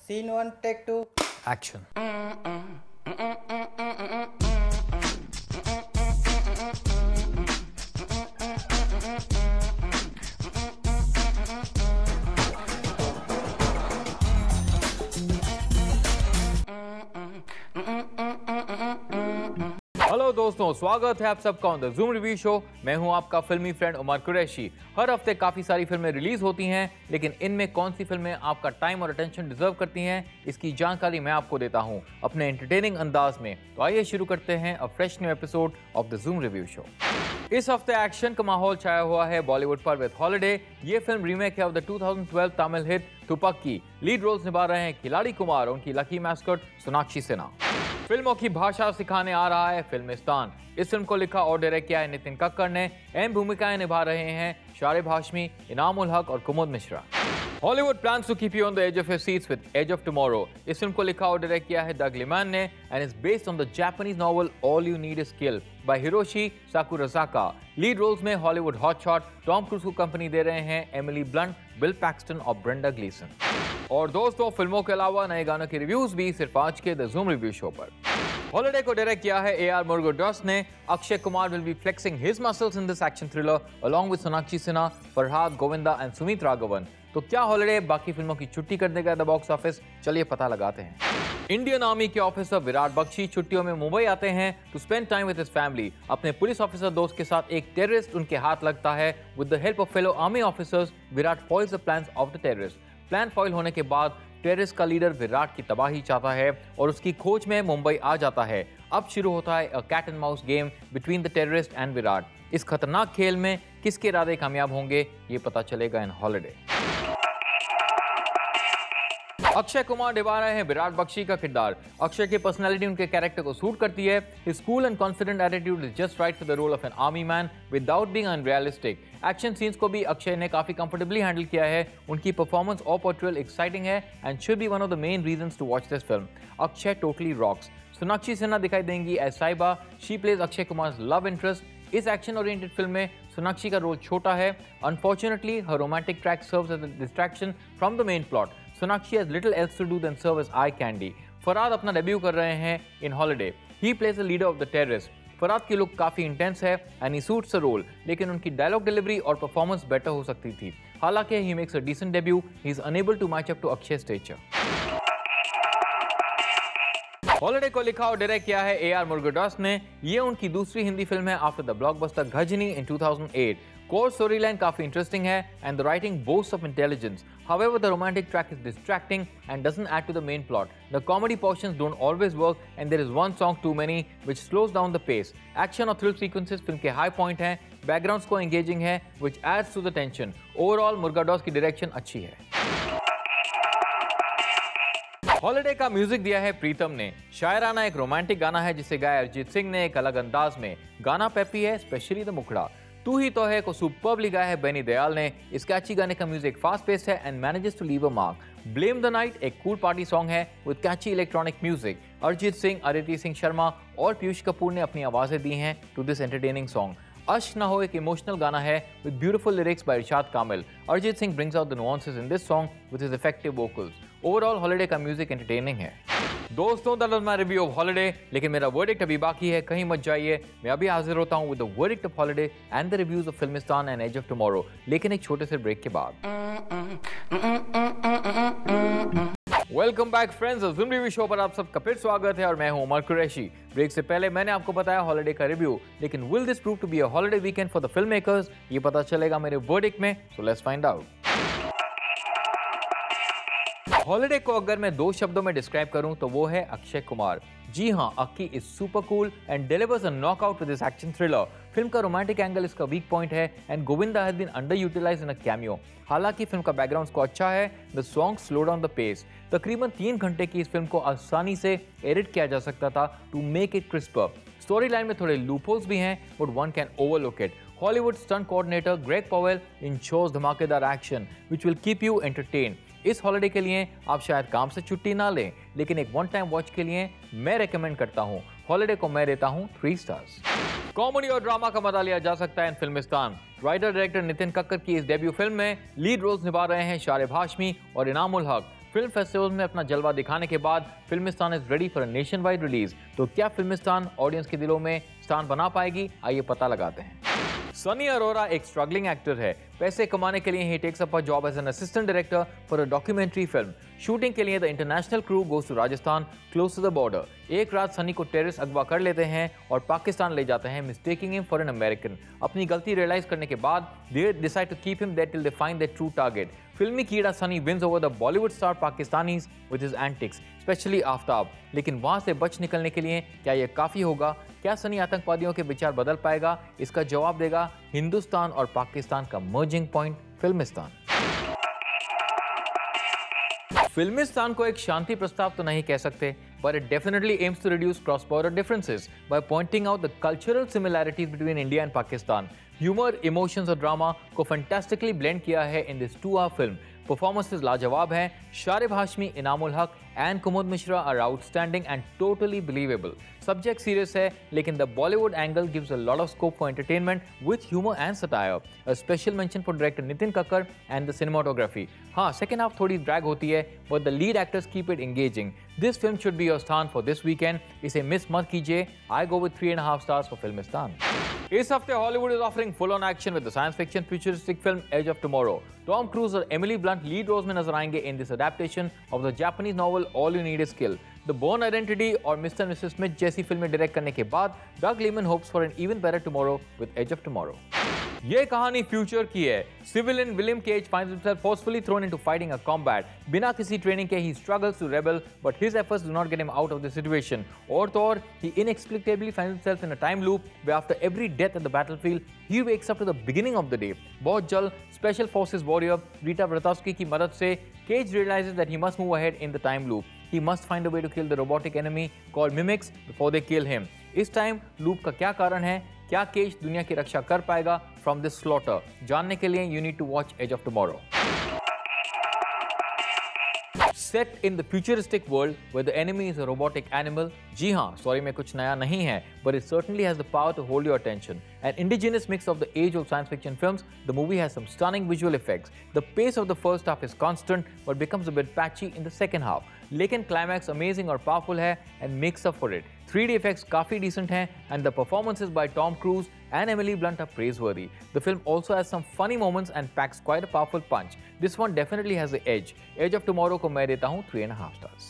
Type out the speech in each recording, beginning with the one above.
Scene 1, take 2. Action. Hello दोस्तों, स्वागत है आप सबका on the zoom review show. मैं हूं आपका फिल्मी फ्रेंड उमर कुरैशी। हर हफ्ते काफी सारी फिल्में रिलीज होती हैं, लेकिन इनमें कौन सी फिल्में आपका टाइम और अटेंशन डिजर्व करती हैं, इसकी जानकारी मैं आपको देता हूं अपने एंटरटेनिंग अंदाज में। तो आइए शुरू करते हैं अ fresh new episode of the zoom review show. इस हफ्ते एक्शन का माहौल छाया हुआ है बॉलीवुड पर विद हॉलिडे। ये फिल्म रीमेक है of the 2012 Tamil hit Thuppakki. Lead roles निभा रहे हैं खिलाड़ी कुमार और उनकी लकी मैस्कट सोनाक्षी सिन्हा। फिल्मों की भाषा सिखाने आ रहा है फिल्मिस्तान। इस फिल्म को लिखा और डायरेक्ट किया है नितिन कक्कड़ ने। अहम भूमिकाएं निभा रहे हैं शारिब हाशमी, इनामुल हक और कुमुद Mishra. Hollywood plans to keep you on the edge of your seats with Edge of Tomorrow. इस फिल्म को लिखा और डायरेक्ट किया है डग लिमैन ने and is based on the Japanese novel All You Need Is Kill by Hiroshi Sakurazaka. Lead roles में Hollywood hotshot Tom Cruise को company दे रहे हैं एमिली ब्लंट, बिल पैक्सटन और ब्रेंडा ग्लीसन। और दोस्तों, फिल्मों के अलावा नए गानों के रिव्यूज भी सिर्फ आज के द जूम रिव्यू शो पर। हॉलिडे को डायरेक्ट किया है AR मुरुगदॉस ने। Akshay Kumar will be flexing his muscles in this action thriller along with Sonakshi Sinha, Farhad, Govinda and Sumit Raghavan. तो क्या हॉलिडे बाकी फिल्मों की छुट्टी कर देगा द बॉक्स ऑफिस? चलिए पता लगाते हैं। इंडियन आर्मी के ऑफिसर विराट बख्शी छुट्टियों में मुंबई आते हैं to spend time with his family. अपने पुलिस ऑफिसर दोस्त के साथ एक टेररिस्ट उनके हाथ लगता है। With the help of fellow army officers, Virat foils the plans of the terrorist. Plan foil होने के बाद टेररिस्ट का लीडर विराट की तबाही चाहता है और उसकी खोज में मुंबई आ जाता है। अब शुरू होता है a cat and mouse game between the terrorist and Virat. इस खतरनाक खेल में किसके इरादे कामयाब होंगे, ये पता चलेगा इन हॉलिडे। अक्षय कुमार निभा रहे हैं विराट बख्शी का किरदार। अक्षय की पर्सनालिटी उनके कैरेक्टर को सूट करती है। His cool and confident attitude is just right for the role of an army man without being unrealistic. Action scenes को भी अक्षय ने काफी कंफर्टेबली हैंडल किया है। उनकी परफॉर्मेंस और पोर्ट्रेयल एक्साइटिंग है and should be one of the main reasons to watch this film. Akshay totally rocks. Sonakshi Sinha दिखाई देंगी as Saiba. She plays Akshay Kumar love interest. इस एक्शन ओरिएंटेड फिल्म में सोनाक्षी का रोल छोटा है। Unfortunately, her romantic track serves as a distraction from the main plot. Sonakshi has little else to do than serve as eye candy. Farhad अपना debut कर रहे हैं in Holiday. He plays the leader of the terrorists. Farhad की look काफी intense है and he suits the role, लेकिन उनकी dialogue delivery और परफॉर्मेंस बेटर हो सकती थी। हालांकि he makes a decent debut, he is unable to match up to Akshay's stature. Holiday को लिखा और डायरेक्ट किया है AR मुरुगदॉस ने। ये उनकी दूसरी हिंदी फिल्म है after the blockbuster Ghajini in 2008। Core story line काफी इंटरेस्टिंग है and the writing boasts of intelligence. However, the romantic track is distracting and doesn't add to the main plot. The comedy portions don't always work and there is one song too many which slows down the pace. Action और thrill sequences film के high point हैं। Backgrounds को engaging है which adds to the tension. Overall, Murugadoss की direction अच्छी है। Holiday का music दिया है प्रीतम ने। शायराना एक रोमांटिक गाना है जिसे गाया अरिजीत सिंह ने एक अलग अंदाज में। गाना पेपी है, स्पेशली द मुखड़ा। तू ही तो है को सुपर्बली गाया है बेनी दयाल ने। इस कैची गाने का म्यूजिक फास्ट पेस्ड है and manages to leave a mark. Blame the night एक कूल पार्टी सॉन्ग है with catchy electronic music. Arijit Singh, Aditi Singh Sharma और पीयूष कपूर ने अपनी आवाजें दी हैं टू दिस एंटरटेनिंग सॉन्ग। अश्क ना हो एक इमोशनल गाना है with beautiful lyrics by Irshad Kamil. Arijit Singh brings out the nuances in this song with his effective vocals. Overall holiday का म्यूजिक एंटरटेनिंग है। दोस्तों, that was my review of holiday, लेकिन मेरा वर्डिक्ट अभी बाकी है, कहीं मत जाइए। मैं अभी हाजिर होता हूं with the verdict of holiday and the reviews of Filmistaan and edge of tomorrow, लेकिन एक छोटे से ब्रेक के बाद। Welcome back friends, zoom review show पर आप सबका फिर स्वागत है और मैं हूं उमर कुरैशी। ब्रेक से पहले मैंने आपको बताया हॉलिडे का रिव्यू, लेकिन will this prove to be a holiday weekend for the film makers? ये पता चलेगा मेरे वर्डिक्ट में, so let's find out. Holiday को अगर मैं दो शब्दों में डिस्क्राइब करूं तो वो है अक्षय कुमार। जी हाँ, Akki is super cool and delivers a knockout with this action thriller. फिल्म का रोमांटिक एंगल इसका वीक पॉइंट है and Govinda has been underutilised in a cameo. हालांकि फिल्म का बैकग्राउंड स्कोर अच्छा है, the song slow down the pace. तकरीबन 3 घंटे की इस फिल्म को आसानी से एडिट किया जा सकता था to make it crisper. Story line में थोड़े लूपहोल्स भी हैं but one can overlook it. Hollywood stunt coordinator Greg Powell ensures धमाकेदार action which will keep you entertain. इस हॉलिडे के लिए आप शायद काम से छुट्टी ना लें, लेकिन एक वन टाइम वॉच के लिए मैं रेकमेंड करता हूँ। हॉलिडे को मैं देता हूँ 3 स्टार्स। कॉमेडी और ड्रामा का मजा लिया जा सकता है इन फिल्मिस्तान। राइटर डायरेक्टर नितिन कक्कड़ की इस डेब्यू फिल्म में लीड रोल्स निभा रहे हैं शारिब हाशमी और इनामुल हक। फिल्म फेस्टिवल में अपना जलवा दिखाने के बाद Filmistaan is ready for a nationwide release. तो क्या फिल्मिस्तान ऑडियंस के दिलों में स्थान बना पाएगी? आइए पता लगाते हैं। सनी अरोरा एक स्ट्रगलिंग एक्टर है। पैसे कमाने के लिए ही takes up a job as an assistant director for a documentary film. Shooting के लिए the international crew goes to Rajasthan close to the border. एक रात सनी को टेररिस्ट अगवा कर लेते हैं और पाकिस्तान ले जाते हैं, mistaking him for an American. अपनी गलती रियलाइज करने के बाद they decide to keep him there till they find their true target. फिल्मी कीड़ा Sunny wins over the Bollywood star Pakistanis with his antics, specially Aftab. लेकिन वहां से बच निकलने के लिए क्या यह काफी होगा? क्या सनी आतंकवादियों के विचार बदल पाएगा? इसका जवाब देगा हिंदुस्तान और पाकिस्तान का मर्जिंग पॉइंट फिल्मिस्तान। फिल्मिस्तान को एक शांति प्रस्ताव तो नहीं कह सकते, but it definitely aims to reduce cross-border differences by pointing out the cultural similarities between India and Pakistan. Humor, emotions और drama को fantastically blend किया है in this 2-hour film. Performances लाजवाब हैं। शारिब हाशमी, इनामुल हक and Kumud Mishra are outstanding and totally believable. Subject serious है, लेकिन the Bollywood angle gives a lot of scope for entertainment with humor and satire. A special mention for director Nitin Kakkar and the cinematography. हाँ, second half थोड़ी drag होती है, but the lead actors keep it engaging. This film should be your स्थान for this weekend. इसे miss मत कीजिए। I go with 3.5 stars for Filmistaan. इस हफ्ते Hollywood is offering full-on action with the science fiction futuristic film Edge of Tomorrow. Tom Cruise और Emily Blunt lead roles में नजर आएंगे in this adaptation of the Japanese novel All You Need Is Kill. The Bourne Identity और Mr. and Mrs. Smith जैसी फिल्में direct करने के बाद Doug Liman hopes for an even better tomorrow with Edge of Tomorrow. ये कहानी future की है। Civilian William Cage finds himself forcefully thrown into fighting a combat. बिना किसी ट्रेनिंग के he struggles to rebel, but his efforts do not get him out of the situation. और तो और, he inexplicably finds himself in a time loop where after every death at the battlefield, he wakes up to the beginning of the day. बहुत जल्द Special Forces warrior Rita Bratowski की मदद से Cage realizes that he must move ahead in the time loop. He must find a way to kill the robotic enemy called Mimics before they kill him. इस time loop का क्या कारण है? क्या cage दुनिया की रक्षा कर पाएगा फ्रॉम दिस स्लॉटर? जानने के लिए you need to watch edge of tomorrow. Set in the futuristic world where the enemy is a robotic animal. जी हाँ, story में कुछ नया नहीं है, but it certainly has the power to hold your attention. An indigenous mix of the age-old science fiction films, the movie has some stunning visual effects. The pace of the first half is constant, but becomes a bit patchy in the second half. लेकिन climax amazing और powerful है and makes up for it. 3D effects काफी decent हैं and the performances by Tom Cruise and Emily Blunt are praiseworthy. The film also has some funny moments and packs quite a powerful punch. This one definitely has the edge. Edge of Tomorrow को मैं देता हूँ 3.5 stars.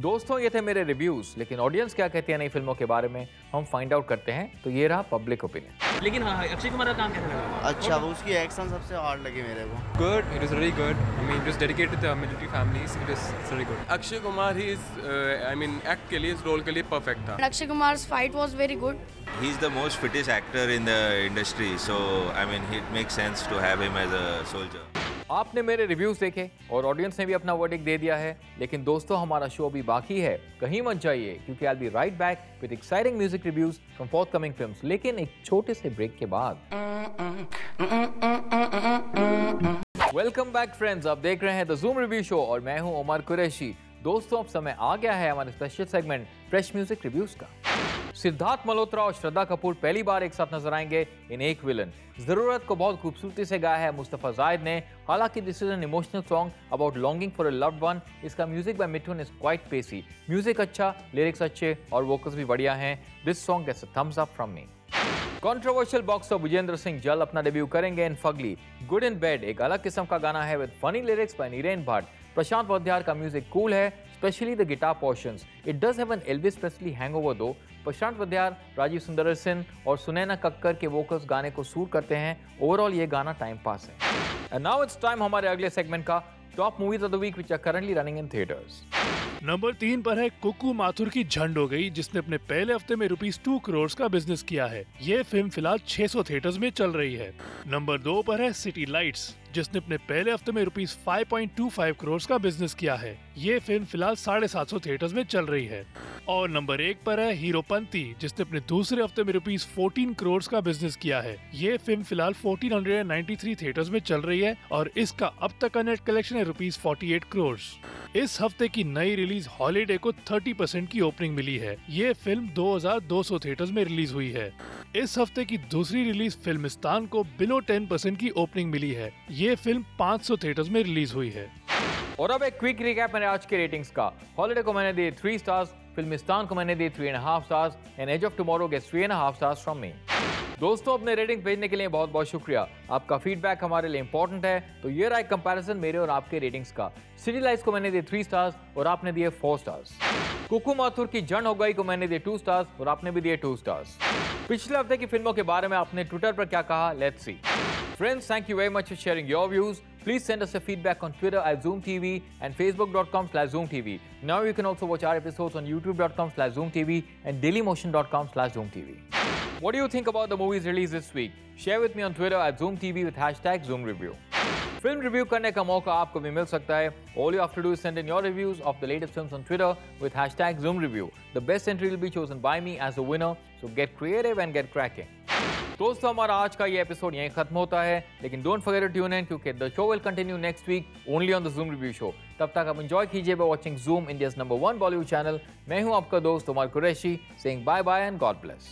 दोस्तों, ये थे मेरे reviews, लेकिन audience क्या कहती है नई फिल्मों के बारे में हम फाइंड आउट करते हैं। तो ये रहा पब्लिक ओपिनियन। लेकिन हाँ, अक्षय कुमार का काम कैसा लगा? अच्छा, वो उसकी एक्शन सबसे हार्ड लगी मेरे को। Good, it was really good. I mean, just dedicated to the military families. It was really good. Akshay Kumar he I mean, act के लिए, इस रोल के लिए परफेक्ट था। Akshay Kumar's fight was very good. He's the most fittest actor in the industry, so I mean, it makes sense to have him as a soldier. आपने मेरे reviews देखे और ऑडियंस ने भी अपना वर्डिक्ट दे दिया है, लेकिन दोस्तों हमारा शो भी बाकी है। कहीं मत जाइए, क्योंकि I'll be right back with exciting music reviews from forthcoming films. लेकिन एक छोटे से ब्रेक के बाद। वेलकम बैक फ्रेंड्स, आप देख रहे हैं द ज़ूम रिव्यू शो और मैं हूं उमर कुरैशी। दोस्तों, अब समय आ गया है हमारे special segment fresh music reviews का। सिद्धार्थ मल्होत्रा और श्रद्धा कपूर पहली बार एक साथ नजर आएंगे इन एक विलन। जरूरत को बहुत खूबसूरती से गाया है मुस्तफा जायद ने। हालांकि this is an emotional song about longing for a loved one. इसका music by Mithoon is quite pacy. Music अच्छा, लिरिक्स अच्छे और वोकल्स भी बढ़िया हैं। This song gets a thumbs up from me. Controversial boxer Vijender Singh जल्द अपना डेब्यू करेंगे in Fugly. Good in bed एक अलग किस्म का गाना है with funny lyrics by Niren Bhatt. Prashant Vadhyar का म्यूजिक कूल है, specially the guitar portions. It does have an Elvis Presley hangover though. Prashant वाद्यार, Rajiv Sundaresan और सुनैना कक्कर के वोकल्स गाने को सूट करते हैं। ओवरऑल ये गाना टाइम पास है। एंड नाउ इट्स टाइम हमारे अगले सेगमेंट का, top movies of the week which are currently running in theatres. Number 3 पर है कुकू माथुर की झंड हो गई, जिसने अपने पहले हफ्ते में ₹2 करोड़ का बिजनेस किया है। ये फिल्म फिलहाल 600 थिएटर्स में चल रही है। नंबर 2 पर है सिटी लाइट्स, जिसने अपने पहले हफ्ते में ₹5.25 करोड़ का बिजनेस किया है। ये फिल्म फिलहाल 750 थिएटर्स में चल रही है। और नंबर 1 पर है हीरोपंती, जिसने अपने दूसरे हफ्ते में ₹14 करोड़ का बिजनेस किया है। ये फिल्म फिलहाल 1493 थिएटर्स में चल रही है और इसका अब तक का नेट कलेक्शन है ₹48 करोड़। इस हफ्ते की नई रिलीज हॉलीडे को 30% की ओपनिंग मिली है। ये फिल्म 2200 थिएटर्स में रिलीज हुई है। इस हफ्ते की दूसरी रिलीज फिल्मिस्तान को बिलो 10% की ओपनिंग मिली है। ये फिल्म 500 थिएटर्स में रिलीज हुई है। और अब एक क्विक रिकैप मेरे आज के रेटिंग्स का। हॉलिडे को मैंने दिए 3 स्टार्स, फिल्मिस्तान को मैंने दिए 3.5 stars and edge of tomorrow gets 3.5 stars from me. दोस्तों, अपने रेटिंग भेजने के लिए बहुत बहुत शुक्रिया। आपका फीडबैक हमारे लिए इंपॉर्टेंट है। तो ये रहा एक कंपैरिजन मेरे और आपके रेटिंग्स का। सिटी लाइट्स को मैंने दिए 3 स्टार्स और आपने दिए 4 स्टार्स। कुकू माथुर की जंड हो गई को मैंने दिए 2 स्टार्स और आपने भी दिए 2 स्टार्स। पिछले हफ्ते की फिल्मों के बारे में आपने ट्विटर पर क्या कहा, let's see. Friends, thank you very much for sharing your views. Please send us a feedback on Twitter at ZoomTV and Facebook.com/ZoomTV. Now you can also watch our episodes on YouTube.com/ZoomTV and DailyMotion.com/ZoomTV. What do you think about the movies released this week? Share with me on Twitter at ZoomTV with #ZoomReview. Film review करने का मौका आपको भी मिल सकता है। All you have to do is send in your reviews of the latest films on Twitter with #ZoomReview. The best entry will be chosen by me as the winner, so get creative and get cracking. दोस्तों, हमारा आज का ये episode यहीं खत्म होता है, लेकिन don't forget to tune in क्योंकि the show will continue next week only on the Zoom review show. तब तक आप एंजॉय कीजिए by watching Zoom, India's number 1 Bollywood channel. मैं हूं आपका दोस्त Umar Qureshi, saying bye bye and God bless.